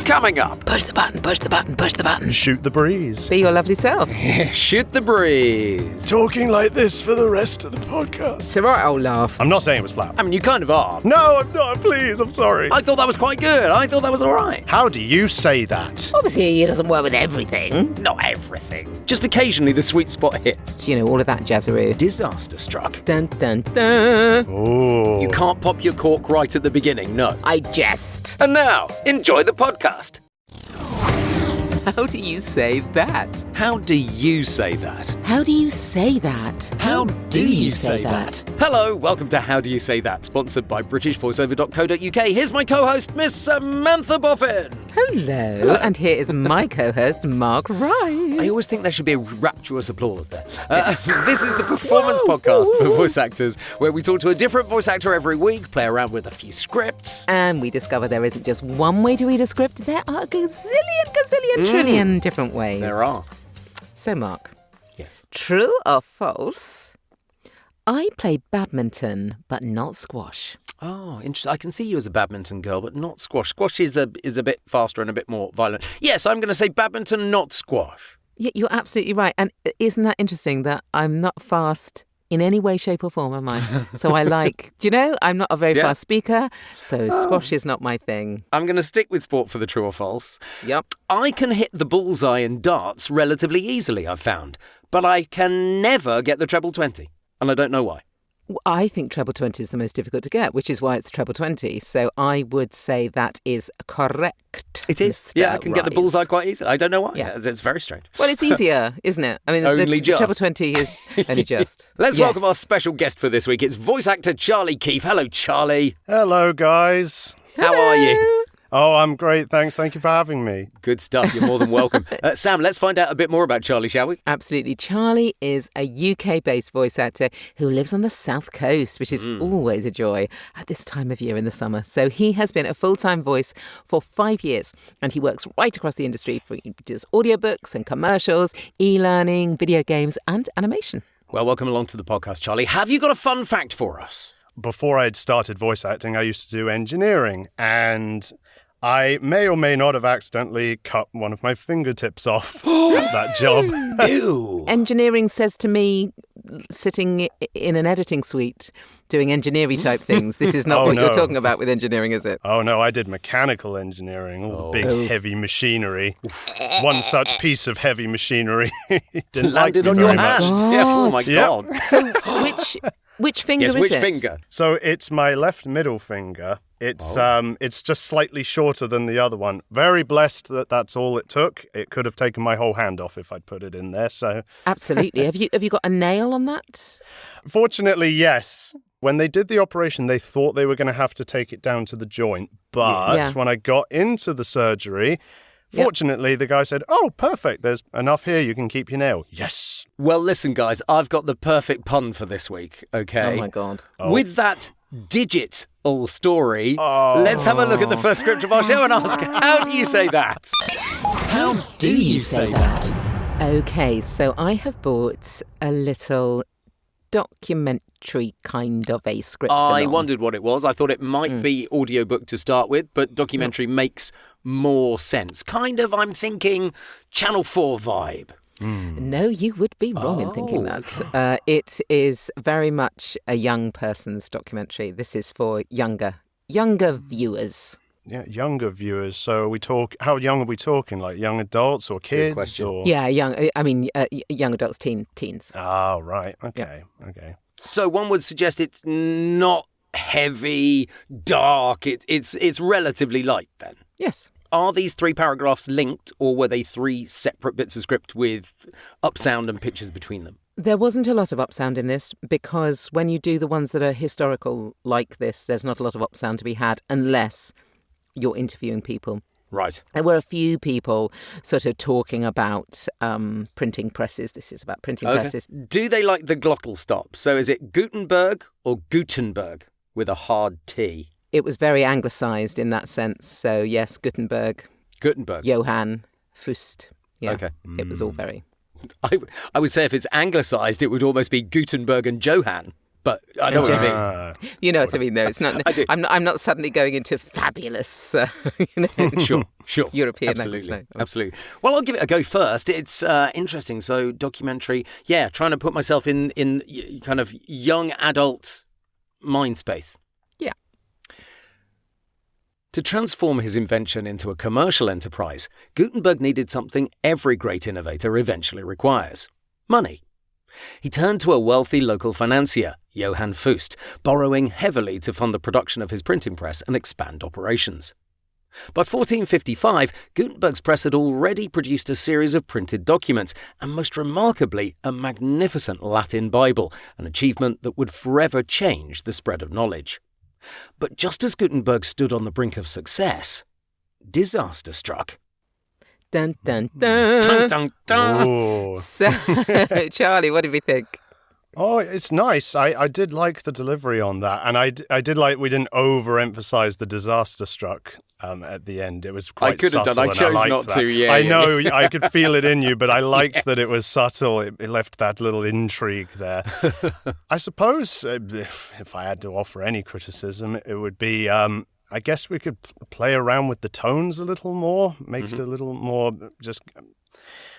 Coming up. Push the button, push the button, push the button. Shoot the breeze. Be your lovely self. Shoot the breeze. Talking like this for the rest of the podcast. It's a right old laugh. I'm not saying it was flat. I mean, you kind of are. No, I'm not. Please, I'm sorry. I thought that was quite good. I thought that was all right. How do you say that? Obviously, he doesn't work with everything. Not everything. Just occasionally the sweet spot hits. You know, all of that jazzaroo. Disaster struck. Dun, dun, dun. Ooh. You can't pop your cork right at the beginning, no. I jest. And now, enjoy the podcast. How do you say that? How do you say that? How do you say that? How do you say that? Hello, welcome to How Do You Say That, sponsored by BritishVoiceover.co.uk. Here's my co-host, Miss Samantha Boffin. Hello. And here is my co-host, Mark Rice. I always think there should be a rapturous applause there. This is the performance podcast for voice actors, where we talk to a different voice actor every week, play around with a few scripts. And we discover there isn't just one way to read a script, there are a gazillion, trillion different ways. There are. So, Mark. Yes. True or false? I play badminton, but not squash. Oh, interesting. I can see you as a badminton girl, but not squash. Squash is a bit faster and a bit more violent. Yes, I'm going to say badminton, not squash. Yeah, you're absolutely right. And isn't that interesting that I'm not fast in any way, shape or form, am I? So I I'm not a very fast speaker, so squash is not my thing. I'm going to stick with sport for the true or false. Yep. I can hit the bullseye in darts relatively easily, I've found, but I can never get the treble 20, and I don't know why. I think treble 20 is the most difficult to get, which is why it's treble 20. So I would say that is correct. It is. Mr. Yeah, I can get the bullseye quite easily. I don't know why. Yeah. It's very strange. Well, it's easier, isn't it? I mean, Only the just. treble 20 is only just. Let's Yes. welcome our special guest for this week. It's voice actor Charlie Keeffe. Hello, Charlie. Hello, guys. How are you? Oh, I'm great. Thanks. Thank you for having me. Good stuff. You're more than welcome. Sam, let's find out a bit more about Charlie, shall we? Absolutely. Charlie is a UK-based voice actor who lives on the South Coast, which is always a joy at this time of year in the summer. So he has been a full-time voice for 5 years, and he works right across the industry. He does audiobooks and commercials, e-learning, video games, and animation. Well, welcome along to the podcast, Charlie. Have you got a fun fact for us? Before I'd started voice acting, I used to do engineering, and I may or may not have accidentally cut one of my fingertips off at that job. Ew. Engineering says to me, sitting in an editing suite, doing engineering type things. This is not what you're talking about with engineering, is it? Oh, no, I did mechanical engineering, all the big, heavy machinery. One such piece of heavy machinery didn't like Landed me on very your much. hand. Yeah, oh, my God. So which finger Yes, is which it? finger? So it's my left middle finger. It's just slightly shorter than the other one. Very blessed that that's all it took. It could have taken my whole hand off if I'd put it in there. So Absolutely. Have you got a nail on that? fortunately, yes. When they did the operation, they thought they were going to have to take it down to the joint. But when I got into the surgery, fortunately, the guy said, "Oh, perfect. There's enough here. You can keep your nail." Yes. Well, listen, guys, I've got the perfect pun for this week, okay? Oh, my God. With that digital story, let's have a look at the first script of our show and ask, how do you say that? How do you say that? Okay, so I have bought a little documentary kind of a script. I along. wondered what it was. I thought it might be audiobook to start with, but documentary makes more sense. Kind of, I'm thinking, Channel 4 vibe. No, you would be wrong in thinking that. It is very much a young person's documentary. This is for younger viewers. Yeah, younger viewers. So how young are we talking? Like young adults or kids? question. Or... Yeah, young adults, teens. Oh, right. Okay. Okay. So one would suggest it's not heavy, dark. It's relatively light then. Yes. Are these 3 paragraphs linked, or were they 3 separate bits of script with upsound and pictures between them? There wasn't a lot of upsound in this because when you do the ones that are historical like this, there's not a lot of upsound to be had unless you're interviewing people. Right. There were a few people sort of talking about printing presses. This is about printing presses. Do they like the glottal stop? So is it Gutenberg or Gutenberg with a hard T? It was very anglicised in that sense. So, yes, Gutenberg. Johann Fust. Yeah, Okay. It was all very... I would say if it's anglicised, it would almost be Gutenberg and Johann. But I know what you mean. You know what I mean, though. It's not. I do. I'm not suddenly going into fabulous, Sure. European Absolutely. language. No. Absolutely. Well, I'll give it a go first. It's interesting. So documentary, trying to put myself in kind of young adult mind space. Yeah. To transform his invention into a commercial enterprise, Gutenberg needed something every great innovator eventually requires: money. He turned to a wealthy local financier, Johann Fust, borrowing heavily to fund the production of his printing press and expand operations. By 1455, Gutenberg's press had already produced a series of printed documents, and most remarkably, a magnificent Latin Bible, an achievement that would forever change the spread of knowledge. But just as Gutenberg stood on the brink of success, disaster struck. Dun, dun, dun. Dun, dun, dun. Ooh. So, Charlie, what did we think? Oh, it's nice. I did like the delivery on that. And I did like we didn't overemphasize the disaster struck at the end. It was quite could have subtle. done. I chose liked not that. to, yeah. I know. I could feel it in you, but I liked that it Yes. was subtle. It left that little intrigue there. I suppose if I had to offer any criticism, it would be... I guess we could play around with the tones a little more, make it a little more just...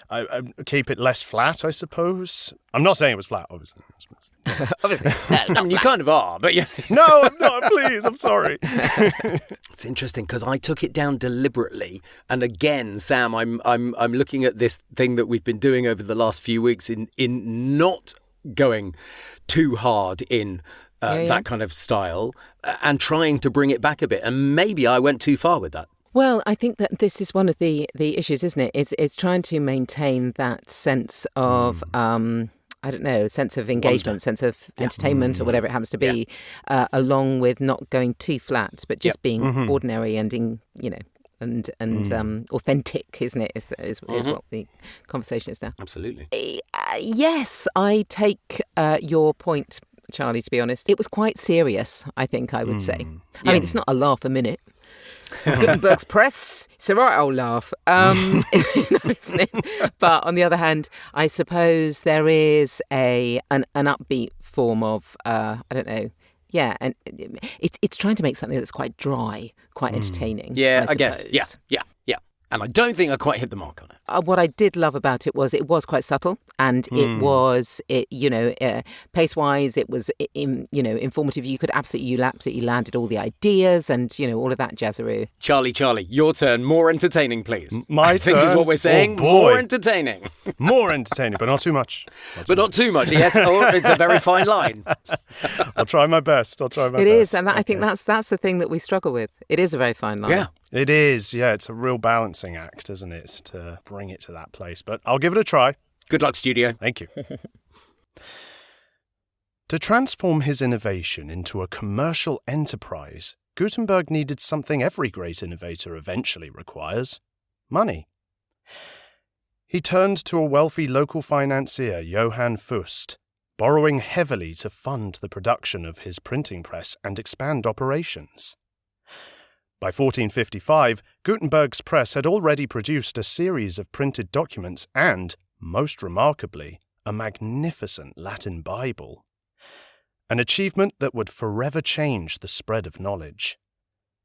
I keep it less flat, I suppose. I'm not saying it was flat, obviously. Obviously. I mean, you kind of are, but yeah. No, I'm not, please, I'm sorry. It's interesting because I took it down deliberately, and again, Sam, I'm looking at this thing that we've been doing over the last few weeks in not going too hard in that kind of style and trying to bring it back a bit, and maybe I went too far with that. Well, I think that this is one of the issues, isn't it? It's trying to maintain that sense of sense of engagement, sense of entertainment, or whatever it happens to be, along with not going too flat, but just being ordinary and authentic, isn't it? Is what the conversation is now. Absolutely. Yes, I take your point, Charlie, to be honest. It was quite serious, I think I would say. I mean, it's not a laugh a minute. Gutenberg's press, it's a right old laugh. But on the other hand, I suppose there is an upbeat form of, and it's trying to make something that's quite dry, quite entertaining. Yeah, I suppose. guess. Yeah. And I don't think I quite hit the mark on it. What I did love about it was quite subtle, and pace-wise, it was informative. You absolutely landed all the ideas and all of that jazzeroo. Charlie, your turn. More entertaining, please. My turn? I think is what we're saying. Oh, boy. More entertaining. More entertaining, but not too much. Not too much. Yes, it's a very fine line. I'll try my best. It is, and I think that's the thing that we struggle with. It is a very fine line. Yeah. It is, yeah. It's a real balancing act, isn't it, to bring it to that place. But I'll give it a try. Good luck, studio. Thank you. To transform his innovation into a commercial enterprise, Gutenberg needed something every great innovator eventually requires: money. He turned to a wealthy local financier, Johann Fust, borrowing heavily to fund the production of his printing press and expand operations. By 1455, Gutenberg's press had already produced a series of printed documents and, most remarkably, a magnificent Latin Bible. An achievement that would forever change the spread of knowledge.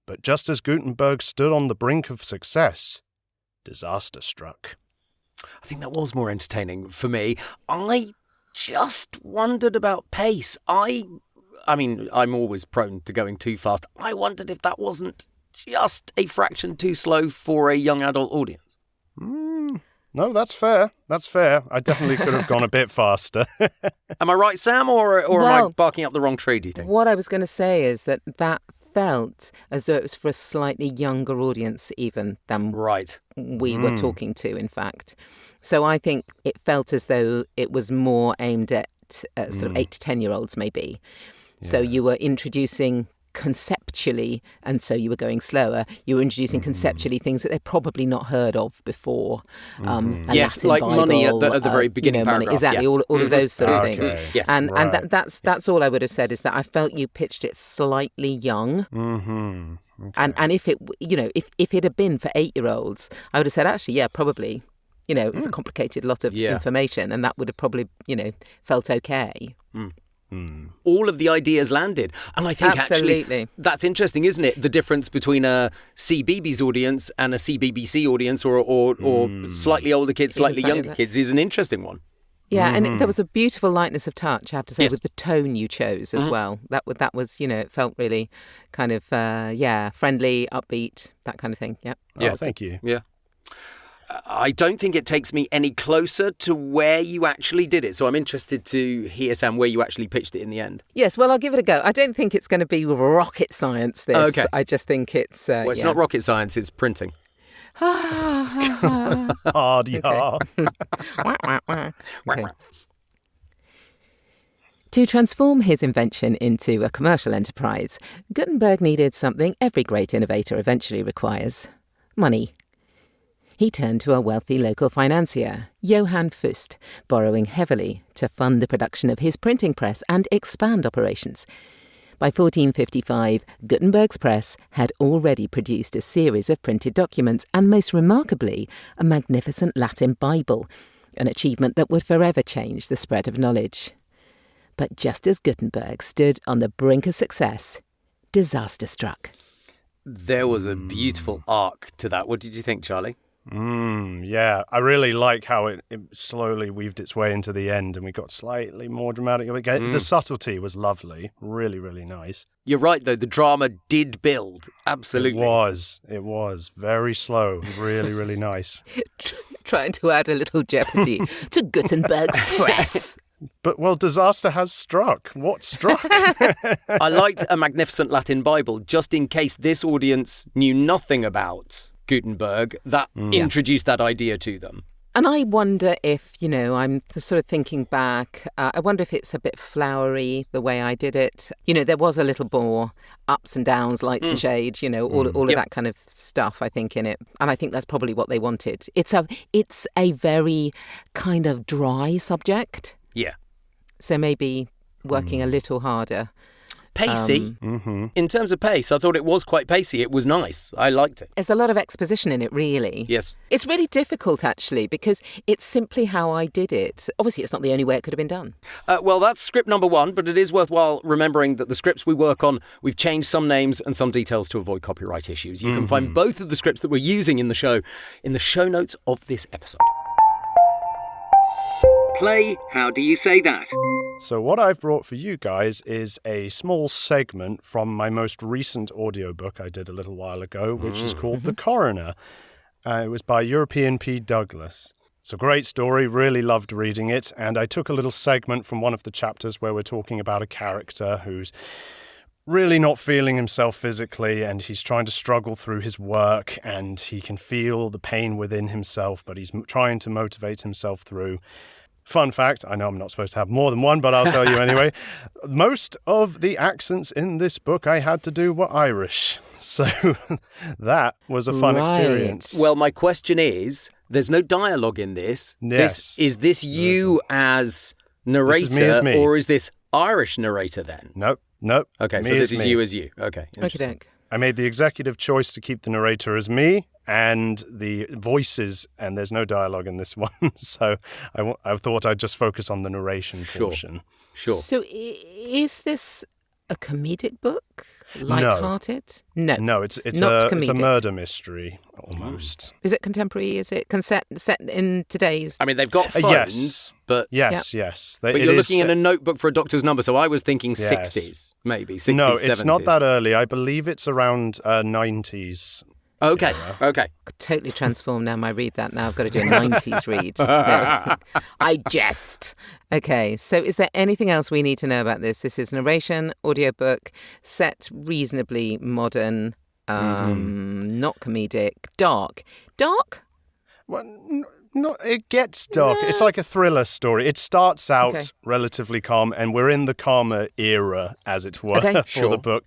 But just as Gutenberg stood on the brink of success, disaster struck. I think that was more entertaining for me. I just wondered about pace. I mean, I'm always prone to going too fast. I wondered if that wasn't just a fraction too slow for a young adult audience. No, that's fair. That's fair. I definitely could have gone a bit faster. Am I right, Sam, or am I barking up the wrong tree, do you think? What I was going to say is that felt as though it was for a slightly younger audience even than we were talking to, in fact. So I think it felt as though it was more aimed at sort of 8 to 10-year-olds maybe. Yeah. So you were introducing conceptually, and so you were going slower. You were introducing conceptually things that they'd probably not heard of before. Yes, Latin like Bible, money at the very beginning paragraph. Money, exactly, all of those sort of things. Yes, and that's all I would have said, is that I felt you pitched it slightly young. Okay. And if it if it had been for 8-year-olds, I would have said actually probably it's a complicated lot of information, and that would have probably felt okay. All of the ideas landed. And I think Absolutely. actually that's interesting, isn't it? The difference between a CBeebies audience and a CBBC audience or slightly older kids, slightly younger kids is an interesting one. Yeah, and there was a beautiful lightness of touch, I have to say, with the tone you chose as well. That was, it felt really kind of, friendly, upbeat, that kind of thing. Yeah. Oh, thank you. Yeah. I don't think it takes me any closer to where you actually did it. So I'm interested to hear, Sam, where you actually pitched it in the end. Yes, well, I'll give it a go. I don't think it's going to be rocket science, this. Okay. I just think it's... Well, it's not rocket science, it's printing. Hard, yeah. Okay. To transform his invention into a commercial enterprise, Gutenberg needed something every great innovator eventually requires: money. He turned to a wealthy local financier, Johann Fust, borrowing heavily to fund the production of his printing press and expand operations. By 1455, Gutenberg's press had already produced a series of printed documents and, most remarkably, a magnificent Latin Bible, an achievement that would forever change the spread of knowledge. But just as Gutenberg stood on the brink of success, disaster struck. There was a beautiful arc to that. What did you think, Charlie? Yeah, I really like how it slowly weaved its way into the end and we got slightly more dramatic. The subtlety was lovely. Really, really nice. You're right, though. The drama did build. Absolutely. It was. Very slow. Really, really nice. Trying to add a little jeopardy to Gutenberg's press. But, well, disaster has struck. What struck? I liked a magnificent Latin Bible, just in case this audience knew nothing about Gutenberg, that introduced that idea to them. And I wonder if, I'm sort of thinking back, I wonder if it's a bit flowery, the way I did it. There was a little more ups and downs, lights and shade, all of that kind of stuff, I think, in it. And I think that's probably what they wanted. It's a very kind of dry subject. Yeah. So maybe working a little harder. Pacey. In terms of pace, I thought it was quite pacey. It was nice. I liked it. There's a lot of exposition in it, really. Yes. It's really difficult, actually, because it's simply how I did it. Obviously, it's not the only way it could have been done. Well, that's script number 1, but it is worthwhile remembering that the scripts we work on, we've changed some names and some details to avoid copyright issues. You can find both of the scripts that we're using in the show notes of this episode. Play How Do You Say That? So what I've brought for you guys is a small segment from my most recent audiobook I did a little while ago, which is called The Coroner. It was by European P. Douglas. It's a great story, really loved reading it, and I took a little segment from one of the chapters where we're talking about a character who's really not feeling himself physically, and he's trying to struggle through his work, and he can feel the pain within himself, but he's trying to motivate himself through. Fun fact, I know I'm not supposed to have more than one, but I'll tell you anyway. Most of the accents in this book I had to do were Irish. So that was a fun experience. Well, my question is, there's no dialogue in this. Yes. Is this you as narrator, This is me as me. or is this Irish narrator then? Nope. Okay, Me so this as is me. you as you. Okay, interesting. Okay. I made the executive choice to keep the narrator as me and the voices, and there's no dialogue in this one. So I thought I'd just focus on the narration portion. Sure. So is this a comedic book? Light-hearted? No, it's not a comedic. murder mystery almost. Is it contemporary? Is it set in today's... I mean, they've got phones, yes. but Yes. but It you're is looking in a notebook for a doctor's number, so I was thinking Yes. 60s, maybe, 60s, No, 70s. it's not that early. I believe it's around 90s. Okay. Totally transformed now. I read that now. I've got to do a 90s read. No. I jest. Okay, so is there anything else we need to know about this? This is narration, audiobook, set reasonably modern, not comedic, dark. Dark? Well, no, it gets dark. Yeah. It's like a thriller story. It starts out relatively calm, and we're in the calmer era, as it were, for the book.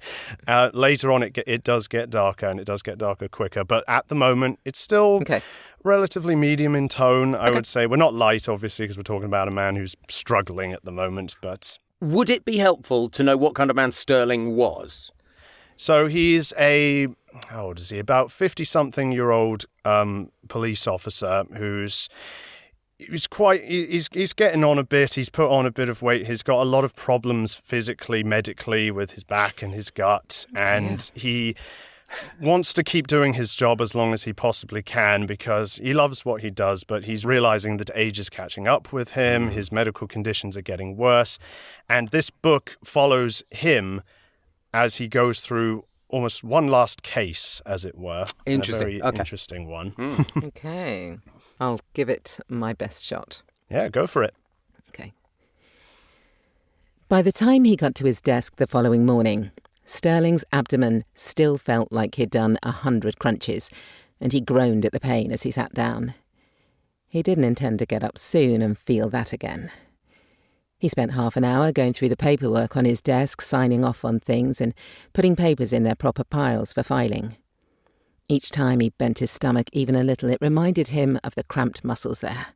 Later on, it does get darker, and it does get darker quicker. But at the moment, it's still relatively medium in tone, I would say. We're not light, obviously, because we're talking about a man who's struggling at the moment. But would it be helpful to know what kind of man Stirling was? So he's how old is he? About 50-something-year-old police officer who's, he's getting on a bit. He's put on a bit of weight. He's got a lot of problems physically, medically with his back and his gut. And he wants to keep doing his job as long as he possibly can because he loves what he does, but he's realizing that age is catching up with him. His medical conditions are getting worse. And this book follows him as he goes through almost one last case, as it were. Interesting. A very interesting one. Okay. I'll give it my best shot. Yeah, go for it. Okay. By the time he got to his desk the following morning, Stirling's abdomen still felt like he'd done 100 crunches, and he groaned at the pain as he sat down. He didn't intend to get up soon and feel that again. He spent half an hour going through the paperwork on his desk, signing off on things and putting papers in their proper piles for filing. Each time he bent his stomach even a little, it reminded him of the cramped muscles there.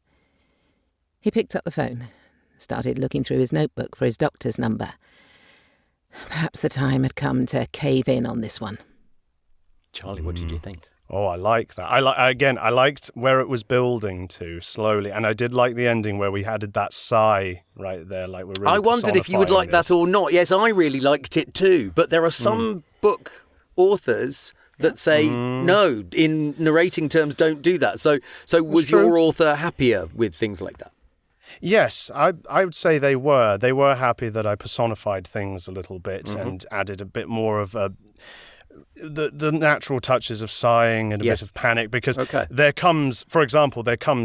He picked up the phone, started looking through his notebook for his doctor's number. Perhaps the time had come to cave in on this one. Charlie, what did you think? Oh, I like that. I liked where it was building to slowly, and I did like the ending where we added that sigh right there, like we're really I wondered if you would like that or not. Yes, I really liked it too, but there are some book authors that say, no, in narrating terms, don't do that. So was your author happier with things like that? Yes, I would say they were. They were happy that I personified things a little bit and added a bit more of the natural touches of sighing and a bit of panic, because there comes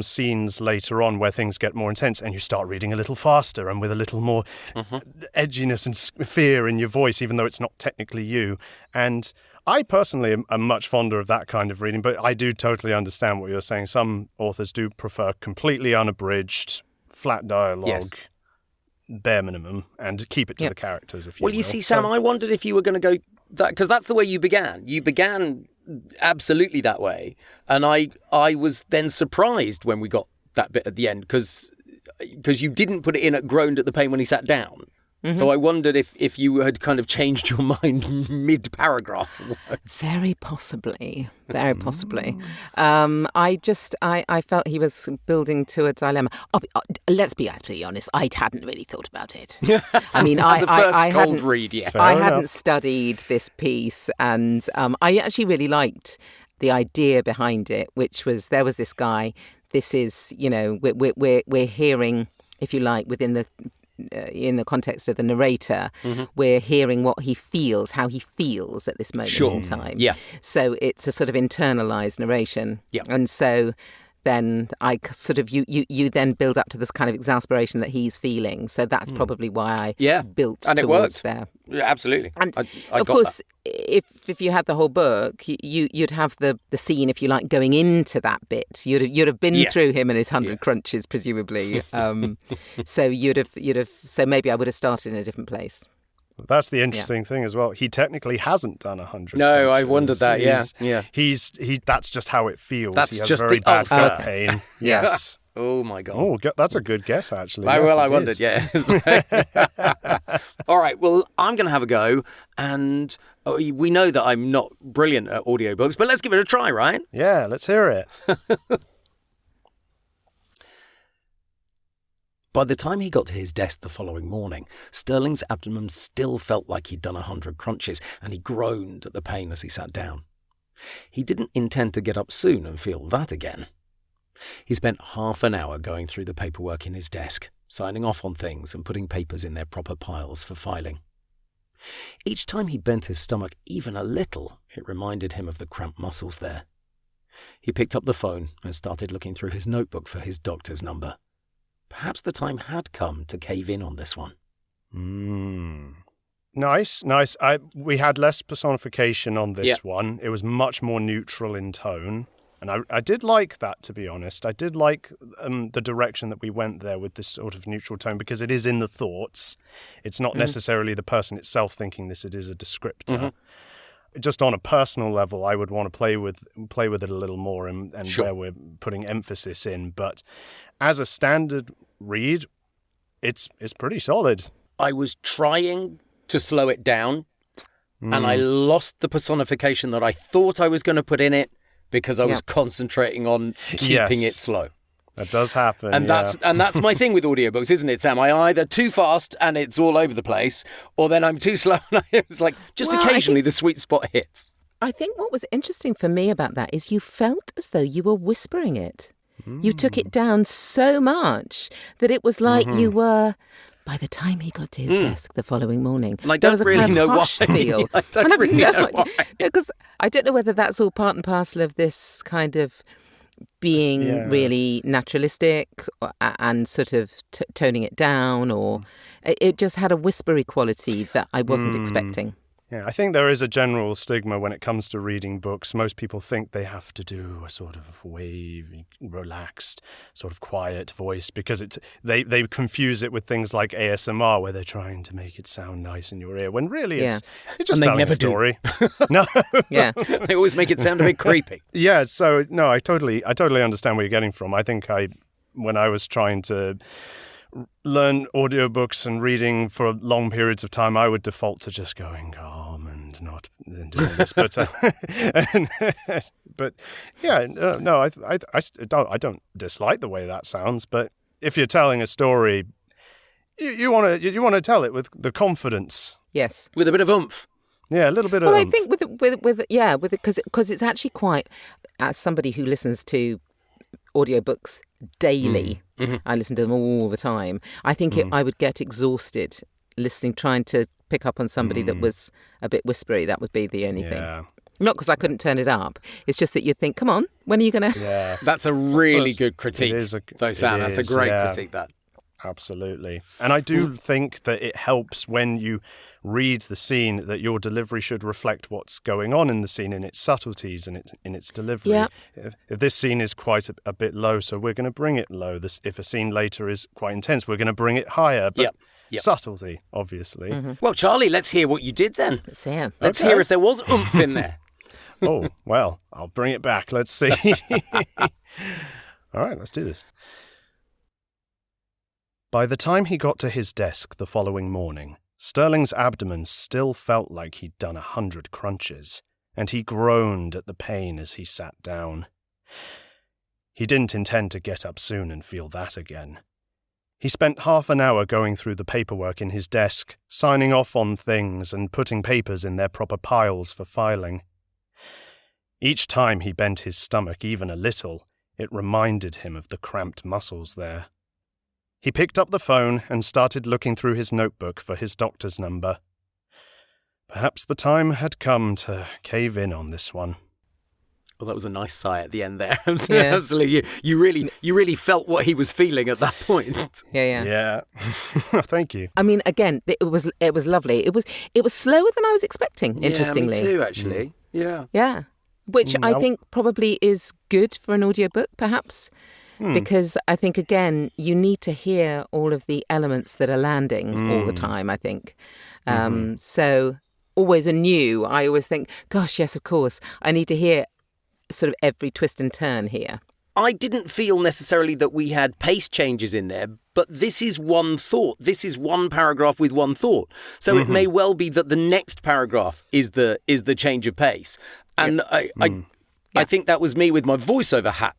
scenes later on where things get more intense and you start reading a little faster and with a little more edginess and fear in your voice, even though it's not technically you. And I personally am much fonder of that kind of reading, but I do totally understand what you're saying. Some authors do prefer completely unabridged, flat dialogue, bare minimum, and keep it to the characters, if you will. Well, you see, Sam, I wondered if you were going to go that, because that's the way you began. You began absolutely that way, and I was then surprised when we got that bit at the end, because you didn't put it in at groaned at the pain when he sat down. So I wondered if you had kind of changed your mind mid-paragraph. Very possibly. Very possibly. I felt he was building to a dilemma. Let's be absolutely honest. I hadn't really thought about it. I mean, As a first cold read, yes. I hadn't studied this piece, and I actually really liked the idea behind it, which was there was this guy. This is, we're hearing, if you like, within the in the context of the narrator, we're hearing what he feels, how he feels at this moment in time. Yeah. So it's a sort of internalized narration. Yeah. And so then I sort of, you then build up to this kind of exasperation that he's feeling. So that's probably why I built and towards it worked. there. Yeah, absolutely. And I of got course, that. if you had the whole book, you'd have the scene, if you like, going into that bit. You'd have been through him and his 100 crunches, presumably. So so maybe I would have started in a different place. That's the interesting thing as well. He technically hasn't done 100. No, crunches. I wondered that. Yeah. That's just how it feels. That's he has just very the bad ulcer. gut pain. Yes. Oh my God. Oh, that's a good guess, actually. I wondered, yes. All right, well, I'm going to have a go, and we know that I'm not brilliant at audiobooks, but let's give it a try, right? Yeah, let's hear it. By the time he got to his desk the following morning, Stirling's abdomen still felt like he'd done 100 crunches, and he groaned at the pain as he sat down. He didn't intend to get up soon and feel that again. He spent half an hour going through the paperwork in his desk, signing off on things and putting papers in their proper piles for filing. Each time he bent his stomach even a little, it reminded him of the cramped muscles there. He picked up the phone and started looking through his notebook for his doctor's number. Perhaps the time had come to cave in on this one. Nice. We had less personification on this one. It was much more neutral in tone. And I did like that, to be honest. I did like the direction that we went there with this sort of neutral tone, because it is in the thoughts. It's not necessarily the person itself thinking this. It is a descriptor. Just on a personal level, I would want to play with it a little more and where we're putting emphasis in. But as a standard read, it's pretty solid. I was trying to slow it down, and I lost the personification that I thought I was going to put in it, because I was concentrating on keeping it slow. That does happen. And that's my thing with audiobooks, isn't it, Sam? I'm either too fast and it's all over the place, or then I'm too slow and it's like just occasionally the sweet spot hits. I think what was interesting for me about that is you felt as though you were whispering it. You took it down so much that it was like you were... By the time he got to his desk the following morning, and I don't really know why. Feel. I don't really know why. Because I don't know whether that's all part and parcel of this kind of being really naturalistic and sort of toning it down, or it just had a whispery quality that I wasn't expecting. Yeah, I think there is a general stigma when it comes to reading books. Most people think they have to do a sort of wavy, relaxed, sort of quiet voice because they confuse it with things like ASMR, where they're trying to make it sound nice in your ear, when really you're just telling a story. No. Yeah. They always make it sound a bit creepy. Yeah, so no, I totally understand where you're getting from. I think when I was trying to learn audiobooks and reading for long periods of time, I would default to just going calm and not doing this. But but yeah, no, I don't dislike the way that sounds. But if you're telling a story, you want to tell it with the confidence. Yes, with a bit of oomph. Yeah, a little bit of. Well, I think because it's actually quite, as somebody who listens to audiobooks daily, I listen to them all the time. I think I would get exhausted trying to pick up on somebody that was a bit whispery. That would be the only thing. Not because I couldn't turn it up. It's just that you'd think, come on, when are you going to... Yeah. That's a really good critique, though, Sam. That's a great critique, that. Absolutely. And I do think that it helps when you read the scene that your delivery should reflect what's going on in the scene, in its subtleties and in its delivery. Yeah. If this scene is quite a bit low, so we're going to bring it low. If a scene later is quite intense, we're going to bring it higher. But subtlety, obviously. Well, Charlie, let's hear what you did then. Let's hear. Let's hear if there was oomph in there. Oh, well, I'll bring it back. Let's see. All right, let's do this. By the time he got to his desk the following morning, Stirling's abdomen still felt like he'd done 100 crunches, and he groaned at the pain as he sat down. He didn't intend to get up soon and feel that again. He spent half an hour going through the paperwork in his desk, signing off on things and putting papers in their proper piles for filing. Each time he bent his stomach even a little, it reminded him of the cramped muscles there. He picked up the phone and started looking through his notebook for his doctor's number. Perhaps the time had come to cave in on this one. Well, that was a nice sigh at the end there. Absolutely. You really felt what he was feeling at that point. Yeah. Thank you. I mean, again, it was lovely. It was slower than I was expecting, interestingly. Yeah, me too, actually. Yeah. Yeah. Which I think probably is good for an audiobook, perhaps. Because I think, again, you need to hear all of the elements that are landing all the time, I think. So always anew, I always think, gosh, yes, of course, I need to hear sort of every twist and turn here. I didn't feel necessarily that we had pace changes in there, but this is one thought. This is one paragraph with one thought. So it may well be that the next paragraph is the change of pace. And I think that was me with my voiceover hat.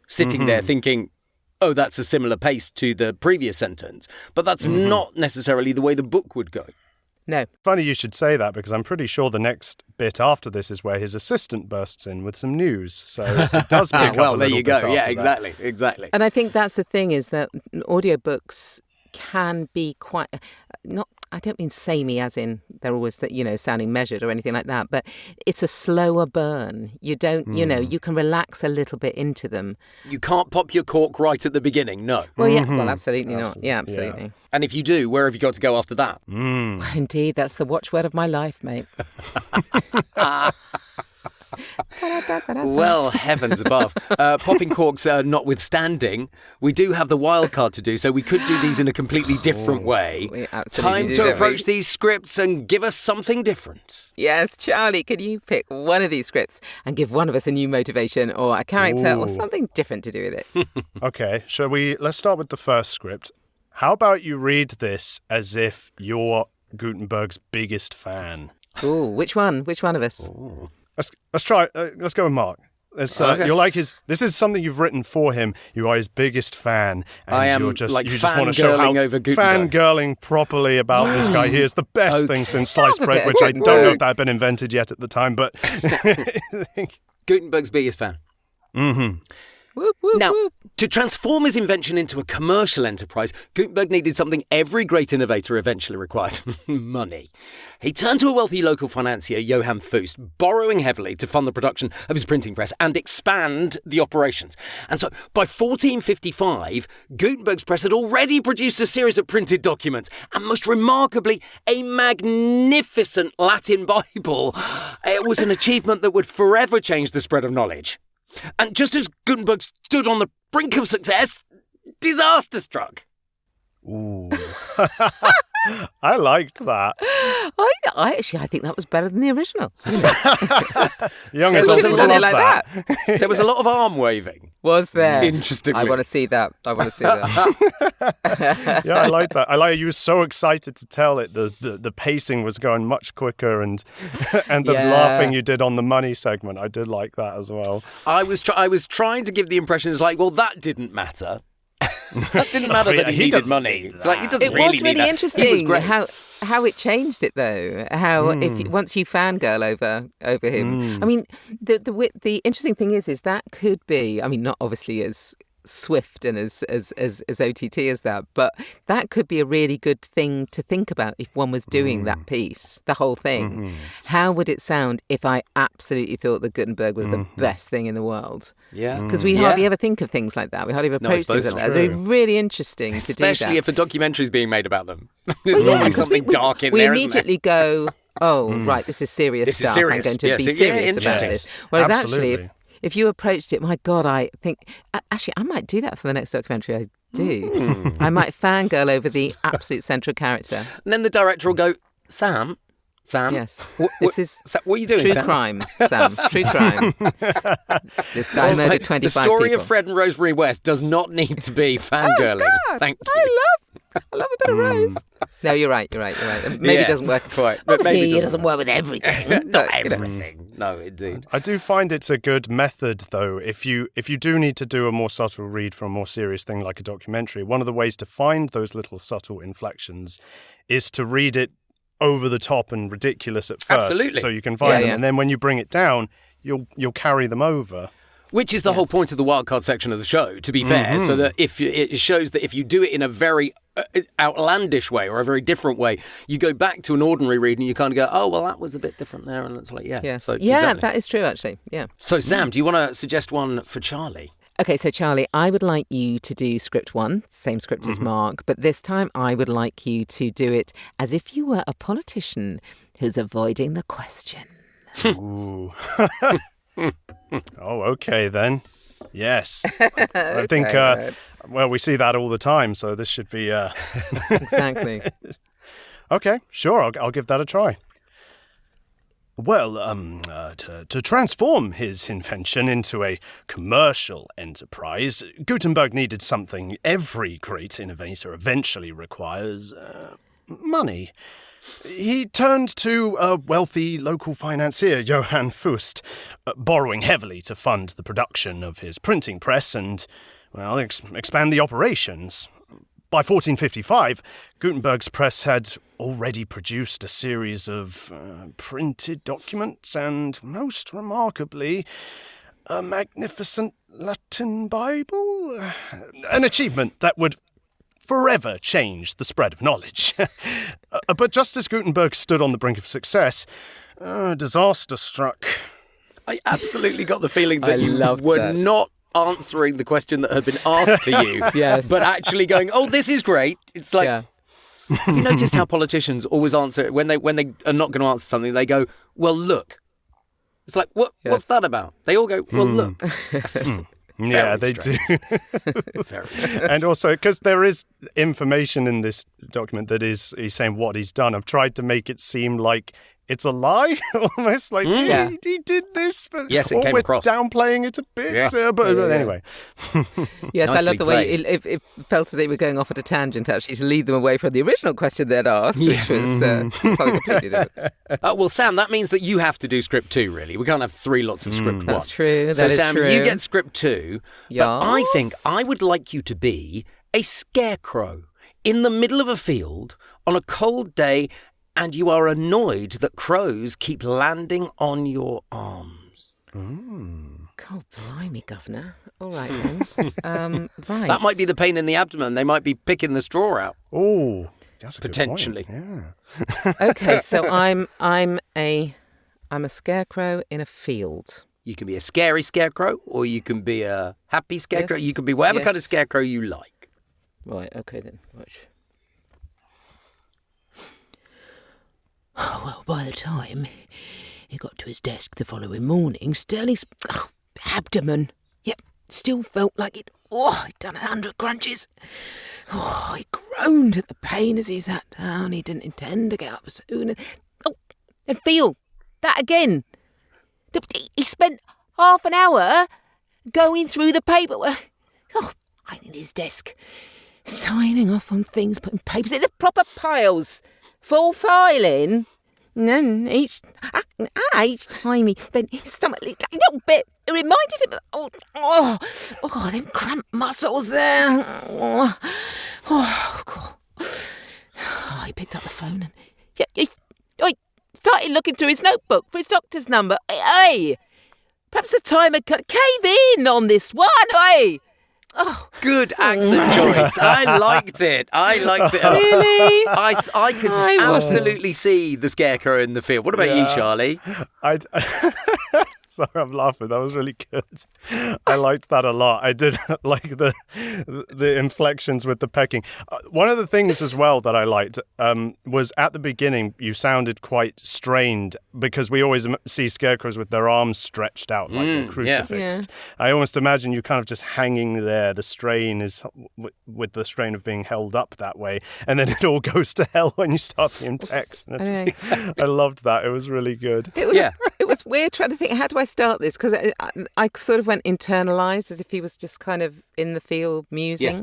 Sitting there thinking, oh, that's a similar pace to the previous sentence. But that's not necessarily the way the book would go. No. Funny you should say that, because I'm pretty sure the next bit after this is where his assistant bursts in with some news. So it does pick up a little bit. Well, there you go. Yeah, exactly. And I think that's the thing, is that audiobooks can be quite... I don't mean samey as in they're always, sounding measured or anything like that, but it's a slower burn. You don't, you can relax a little bit into them. You can't pop your cork right at the beginning, no. Well, yeah, well, absolutely not. Yeah, absolutely. Yeah. And if you do, where have you got to go after that? Well, indeed, that's the watchword of my life, mate. Well, heavens above. Popping corks notwithstanding, we do have the wild card to do, so we could do these in a completely different way. Time to approach these scripts and give us something different. Yes, Charlie, can you pick one of these scripts and give one of us a new motivation or a character or something different to do with it? Okay, let's start with the first script. How about you read this as if you're Gutenberg's biggest fan? Ooh, which one? Which one of us? Ooh. Let's try. Let's go with Mark. You're like this is something you've written for him. You are his biggest fan. And I am you just want to fangirling show how over Gutenberg. fangirling properly about this guy. He is the best thing since sliced bread, which I don't know if that had been invented yet at the time, but Gutenberg's biggest fan. Mm-hmm. Whoop, whoop, Now, whoop. to transform his invention into a commercial enterprise, Gutenberg needed something every great innovator eventually requires: money. He turned to a wealthy local financier, Johann Fust, borrowing heavily to fund the production of his printing press and expand the operations. And so, by 1455, Gutenberg's press had already produced a series of printed documents, and most remarkably, a magnificent Latin Bible. It was an achievement that would forever change the spread of knowledge. And just as Gutenberg stood on the brink of success, disaster struck. Ooh. I liked that. I think that was better than the original. Young There adults was a would lot love like that. There was a lot of arm waving. Was there? Interestingly. I want to see that. Yeah, I like that. You were so excited to tell it. The pacing was going much quicker, and the laughing you did on the money segment. I did like that as well. I was trying to give the impression it's like, well, that didn't matter. That didn't matter that he needed money. It's like he doesn't It really was really need that. interesting It was great. how it changed it though. How once you fangirl over him. I mean, the interesting thing is that could be. I mean, not obviously as swift and as OTT as that, but that could be a really good thing to think about if one was doing that piece, the whole thing. How would it sound if I absolutely thought that Gutenberg was the best thing in the world? Yeah. Because we hardly ever think of things like that. We hardly ever No, I approach things suppose like that. it's It's really interesting to do that. Especially if a documentary is being made about them. There's normally 'cause something dark in we there, immediately go, oh, right, this is serious This is stuff. serious. I'm going to Yes, be yeah, serious about interesting. this. Whereas Absolutely. actually, if you approached it, my God, I think, actually, I might do that for the next documentary I do. I might fangirl over the absolute central character. And then the director will go, Sam, Yes. This is what are you doing, true Sam? crime, Sam. True crime. This guy It's murdered like, 25 the story people. of Fred and Rosemary West does not need to be fangirling. God, Thank you. I love a bit of Rose. No, you're right. Maybe it doesn't work. quite. But Obviously, maybe it doesn't work with everything. Not but, you know. everything. No, indeed. I do find it's a good method, though. If you do need to do a more subtle read for a more serious thing like a documentary, one of the ways to find those little subtle inflections is to read it over the top and ridiculous at first. Absolutely. So you can find Yeah, them, yeah. and then when you bring it down, you'll carry them over. Which is the whole point of the wildcard section of the show, to be fair, so that it shows that if you do it in a very outlandish way or a very different way, you go back to an ordinary read and you kind of go, oh, well, that was a bit different there. And it's like, yeah. Yes. So, Yeah, exactly. that is true, actually. Yeah. So, Sam, do you want to suggest one for Charlie? Okay, so Charlie, I would like you to do script 1, same script as Mark, but this time I would like you to do it as if you were a politician who's avoiding the question. Ooh. Oh, okay then. Yes. I think, right. well, we see that all the time, so this should be... Exactly. Okay, sure, I'll give that a try. Well, to transform his invention into a commercial enterprise, Gutenberg needed something every great innovator eventually requires, money. He turned to a wealthy local financier, Johann Fust, borrowing heavily to fund the production of his printing press and, well, expand the operations. By 1455, Gutenberg's press had already produced a series of printed documents and, most remarkably, a magnificent Latin Bible. An achievement that would forever change the spread of knowledge. But just as Gutenberg stood on the brink of success, disaster struck. I absolutely got the feeling that I you loved were that. not answering the question that had been asked to you, Yes. but actually going, oh, this is great. It's like, Yeah. have you noticed how politicians always answer, when they are not going to answer something, they go, well, look. It's like, what's Yes. that about? They all go, well, look. Yeah, Very they strange. do. Very. And also, because there is information in this document that he's saying what he's done, I've tried to make it seem like it's a lie, almost like he did this, but yes, it came we're across downplaying it a bit. But anyway, yes, I love the way it felt as they were going off at a tangent actually to lead them away from the original question they'd asked, which was something completely different. Well, Sam, that means that you have to do script 2. Really, we can't have 3 lots of script 1. That's true. So Sam, you get script 2. Yes. But I think I would like you to be a scarecrow in the middle of a field on a cold day. And you are annoyed that crows keep landing on your arms. God, blimey, Governor. All right, then. Right. That might be the pain in the abdomen. They might be picking the straw out. Oh, that's a potentially. Good point. Yeah. Okay, so I'm a scarecrow in a field. You can be a scary scarecrow, or you can be a happy scarecrow. Yes. You can be whatever kind of scarecrow you like. Right, okay then. Watch. Oh, well, by the time he got to his desk the following morning, Stirling's abdomen, still felt like it. He'd done 100 crunches. He groaned at the pain as he sat down. He didn't intend to get up soon. And feel that again. He spent half an hour going through the paperwork. In his desk, signing off on things, putting papers in the proper piles. Full filing, and then each time he bent his stomach a little bit, it reminded him of them cramped muscles there. God. He picked up the phone and he started looking through his notebook for his doctor's number. Hey, perhaps the timer cave in on this one. Hey. Good accent choice. I liked it. Really? I could absolutely see the scarecrow in the field. What about you, Charlie? Sorry, I'm laughing. That was really good. I liked that a lot. I did like the inflections with the pecking. One of the things as well that I liked was at the beginning you sounded quite strained because we always see scarecrows with their arms stretched out like they're crucifixed. Yeah. I almost imagine you kind of just hanging there. The strain is with the strain of being held up that way, and then it all goes to hell when you start being pecked. I loved that. It was really good. It was weird trying to think, how do I start this? Because I sort of went internalized as if he was just kind of in the field musing. Yes.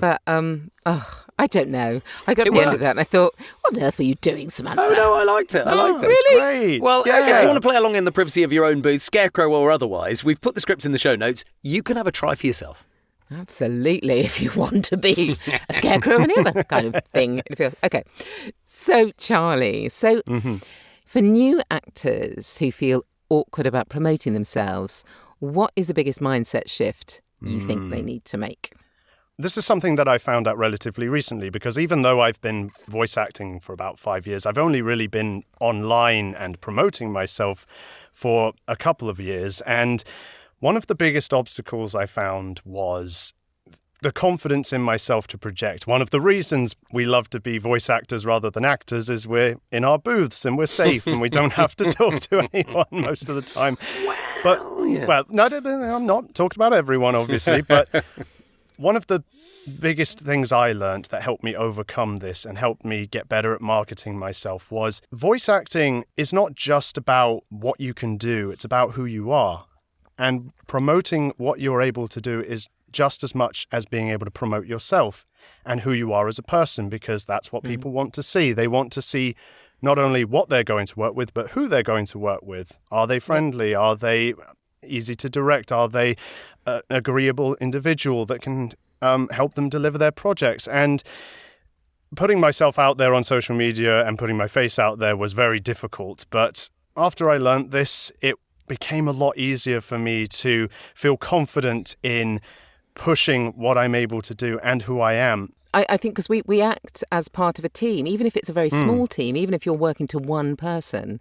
But I don't know. I got to the end of that and I thought, what on earth were you doing, Samantha? Oh, no, I liked it. Really? Great. Well, if you want to play along in the privacy of your own booth, scarecrow or otherwise, we've put the scripts in the show notes. You can have a try for yourself. Absolutely, if you want to be a scarecrow or any other kind of thing. Okay. So, Charlie, for new actors who feel awkward about promoting themselves, what is the biggest mindset shift you think they need to make? This is something that I found out relatively recently because even though I've been voice acting for about 5 years, I've only really been online and promoting myself for a couple of years. And one of the biggest obstacles I found was the confidence in myself to project. One of the reasons we love to be voice actors rather than actors is we're in our booths and we're safe and we don't have to talk to anyone most of the time. I'm not talking about everyone, obviously, but one of the biggest things I learned that helped me overcome this and helped me get better at marketing myself was voice acting is not just about what you can do, it's about who you are. And promoting what you're able to do is just as much as being able to promote yourself and who you are as a person, because that's what people want to see. They want to see not only what they're going to work with, but who they're going to work with. Are they friendly? Are they easy to direct? Are they an agreeable individual that can help them deliver their projects? And putting myself out there on social media and putting my face out there was very difficult. But after I learned this, it became a lot easier for me to feel confident in pushing what I'm able to do and who I am. I think because we act as part of a team, even if it's a very small team, even if you're working to one person,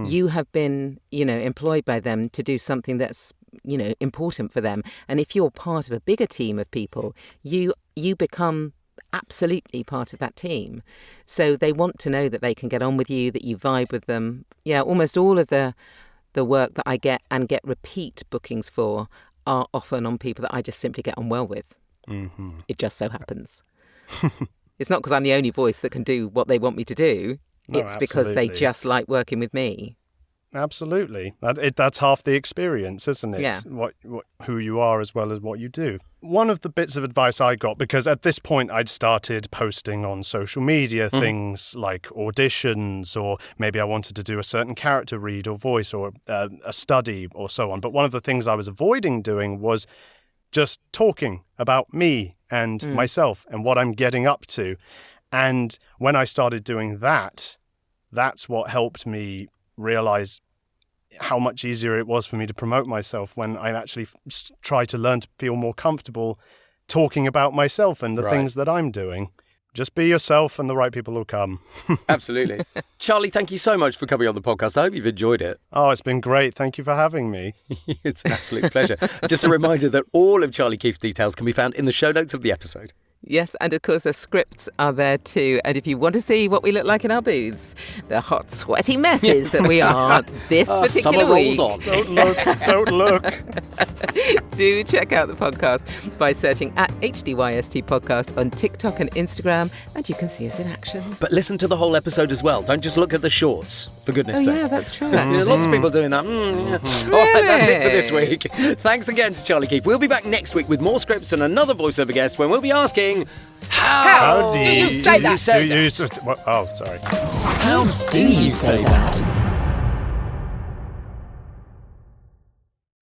you have been, employed by them to do something that's, important for them. And if you're part of a bigger team of people, you become absolutely part of that team. So they want to know that they can get on with you, that you vibe with them. Yeah, almost all of the work that I get and get repeat bookings for are often on people that I just simply get on well with. It just so happens. It's not because I'm the only voice that can do what they want me to do. No, it's because they absolutely. just like working with me. Absolutely. That's half the experience, isn't it? Yeah. Who you are as well as what you do. One of the bits of advice I got, because at this point I'd started posting on social media things like auditions, or maybe I wanted to do a certain character read or voice or a study or so on. But one of the things I was avoiding doing was just talking about me and myself and what I'm getting up to. And when I started doing that, that's what helped me realize how much easier it was for me to promote myself when I actually try to learn to feel more comfortable talking about myself and the things that I'm doing. Just be yourself and the right people will come. Absolutely. Charlie, thank you so much for coming on the podcast. I hope you've enjoyed it. Oh, it's been great. Thank you for having me. It's an absolute pleasure. Just a reminder that all of Charlie Keeffe's details can be found in the show notes of the episode. Yes, and of course the scripts are there too. And if you want to see what we look like in our booths, the hot, sweaty messes that we are this particular summer week. rolls on. Don't look. Do check out the podcast by searching at HDYST Podcast on TikTok and Instagram, and you can see us in action. But listen to the whole episode as well. Don't just look at the shorts, for goodness sake. Yeah, that's true. Yeah, lots of people doing that. Yeah. All right, that's it for this week. Thanks again to Charlie Keeffe. We'll be back next week with more scripts and another voiceover guest when we'll be asking, how do you say that? Oh, sorry. How do you say that?